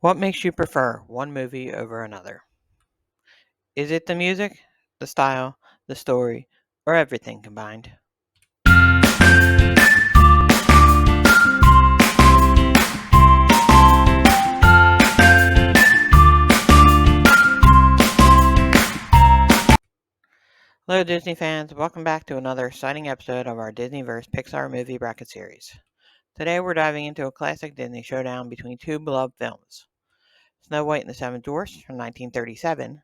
What makes you prefer one movie over another? Is it the music, the style, the story, or everything combined? Hello, Disney fans. Welcome back to another exciting episode of our Disneyverse Pixar movie bracket series. Today we're diving into a classic Disney showdown between two beloved films, Snow White and the Seven Dwarfs from 1937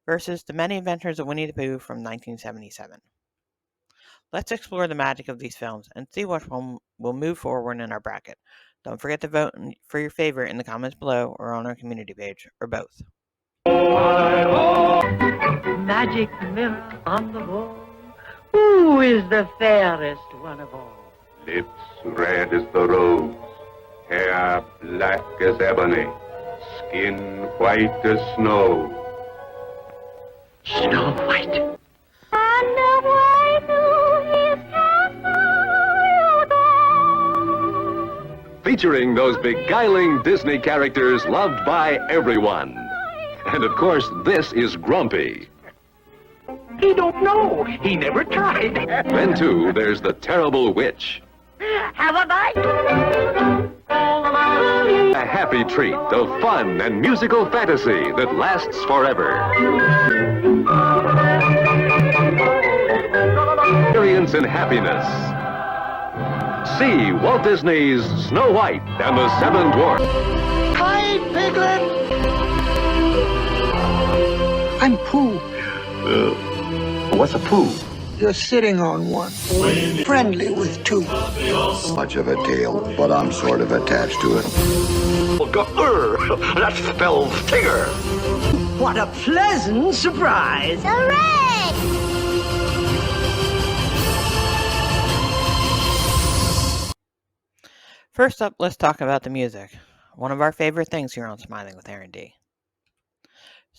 versus The Many Adventures of Winnie the Pooh from 1977. Let's explore the magic of these films and see which one will move forward in our bracket. Don't forget to vote for your favorite in the comments below or on our community page, or both. Magic mirror on the wall, who is the fairest one of all? Lips red as the rose, hair black as ebony, skin white as snow. Snow White. On the way to his castle, Featuring those beguiling Disney characters loved by everyone. And of course, this is Grumpy. He don't know. He never tried. Then too, there's the terrible witch. Have a bite. A happy treat of fun and musical fantasy that lasts forever. Experience and happiness. See Walt Disney's Snow White and the Seven Dwarfs. Hi, Piglet. I'm Pooh. What's a poo? You're sitting on one. Friendly with two. Much of a tail, but I'm sort of attached to it. That spells Tigger. What a pleasant surprise. hooray! First up, let's talk about the music. One of our favorite things here on Smiling with Aaron D.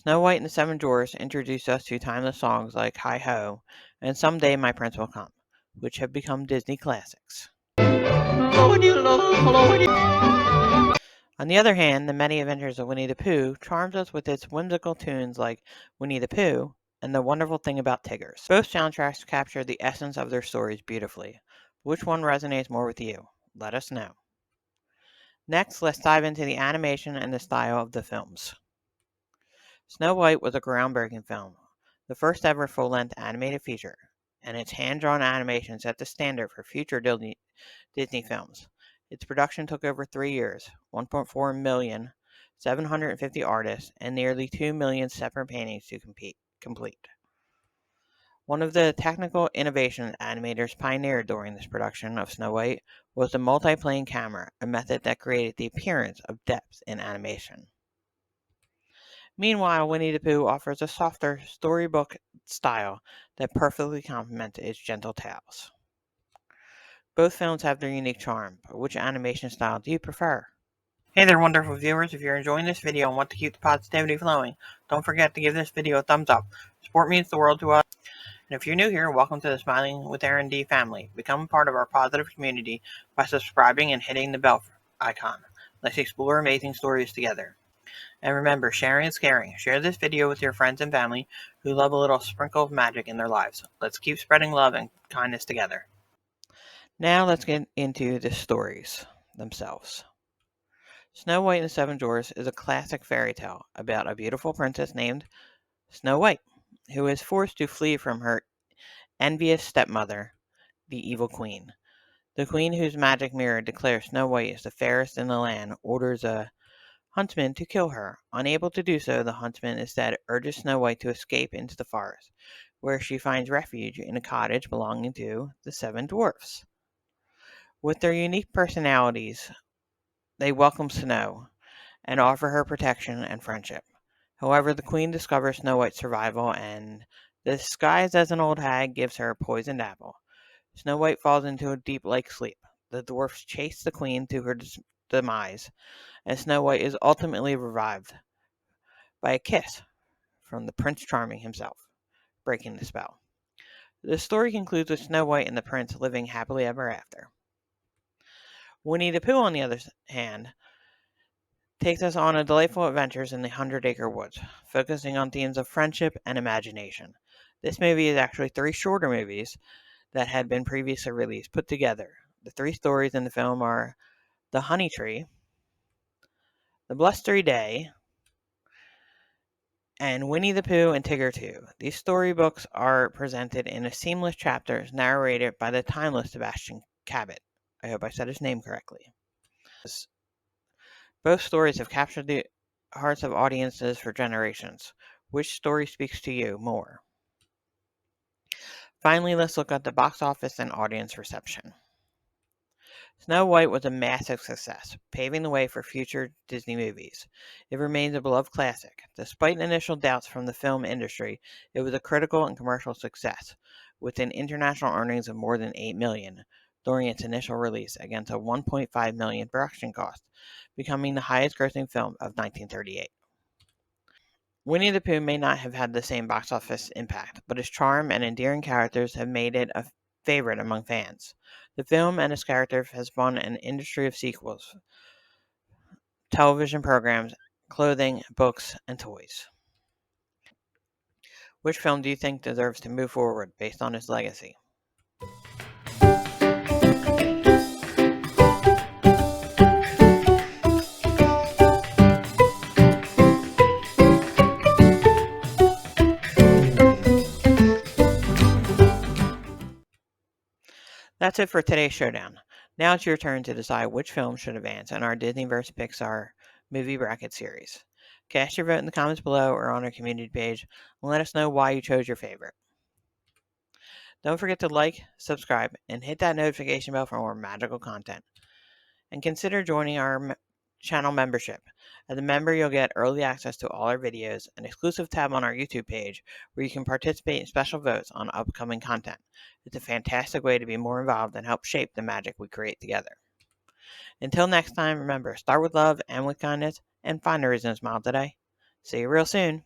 Snow White and the Seven Dwarfs introduced us to timeless songs like Hi Ho and Someday My Prince Will Come, which have become Disney classics. On the other hand, The Many Adventures of Winnie the Pooh charms us with its whimsical tunes like Winnie the Pooh and The Wonderful Thing About Tiggers. Both soundtracks capture the essence of their stories beautifully. Which one resonates more with you? Let us know. Next, let's dive into the animation and the style of the films. Snow White was a groundbreaking film, the first ever full-length animated feature, and its hand-drawn animation set the standard for future Disney films. Its production took over 3 years, 1.4 million, 750 artists, and nearly 2 million separate paintings to complete. One of the technical innovations animators pioneered during this production of Snow White was the multi-plane camera, a method that created the appearance of depth in animation. Meanwhile, Winnie the Pooh offers a softer storybook style that perfectly complements its gentle tales. Both films have their unique charm, but which animation style do you prefer? Hey there, wonderful viewers. If you're enjoying this video and want to keep the positivity flowing, don't forget to give this video a thumbs up. Support means the world to us. And if you're new here, welcome to the Smiling with Aaron D family. Become a part of our positive community by subscribing and hitting the bell icon. Let's explore amazing stories together. And remember, sharing is caring. Share this video with your friends and family who love a little sprinkle of magic in their lives. Let's keep spreading love and kindness together. Now let's get into the stories themselves. Snow White and the Seven Dwarfs is a classic fairy tale about a beautiful princess named Snow White, who is forced to flee from her envious stepmother, the evil queen. The queen, whose magic mirror declares Snow White is the fairest in the land, orders a huntsman to kill her. Unable to do so, the huntsman instead urges Snow White to escape into the forest, where she finds refuge in a cottage belonging to the Seven Dwarfs. With their unique personalities, they welcome Snow and offer her protection and friendship. However, the queen discovers Snow White's survival and, disguised as an old hag, gives her a poisoned apple. Snow White falls into a deep lake sleep. The dwarfs chase the queen to her demise, and Snow White is ultimately revived by a kiss from the Prince Charming himself, breaking the spell. The story concludes with Snow White and the prince living happily ever after. Winnie the Pooh, on the other hand, takes us on a delightful adventures in the Hundred Acre Wood, focusing on themes of friendship and imagination. This movie is actually 3 shorter movies that had been previously released put together. The 3 stories in the film are The Honey Tree, The Blustery Day, and Winnie the Pooh and Tigger 2. These storybooks are presented in a seamless chapters narrated by the timeless Sebastian Cabot. I hope I said his name correctly. Both stories have captured the hearts of audiences for generations. Which story speaks to you more? Finally, let's look at the box office and audience reception. Snow White was a massive success, paving the way for future Disney movies. It remains a beloved classic. Despite initial doubts from the film industry, it was a critical and commercial success, with an international earnings of more than $8 million during its initial release against a $1.5 million production cost, becoming the highest grossing film of 1938. Winnie the Pooh may not have had the same box office impact, but its charm and endearing characters have made it a favorite among fans. The film and its characters has spawned an industry of sequels, television programs, clothing, books, and toys. Which film do you think deserves to move forward based on its legacy? That's it for today's showdown. Now it's your turn to decide which film should advance in our Disney vs. Pixar movie bracket series. Cast your vote in the comments below or on our community page and let us know why you chose your favorite. Don't forget to like, subscribe, and hit that notification bell for more magical content. And consider joining our channel membership. As a member, you'll get early access to all our videos, an exclusive tab on our YouTube page where you can participate in special votes on upcoming content. It's a fantastic way to be more involved and help shape the magic we create together. Until next time, remember, start with love and with kindness, and find a reason to smile today. See you real soon.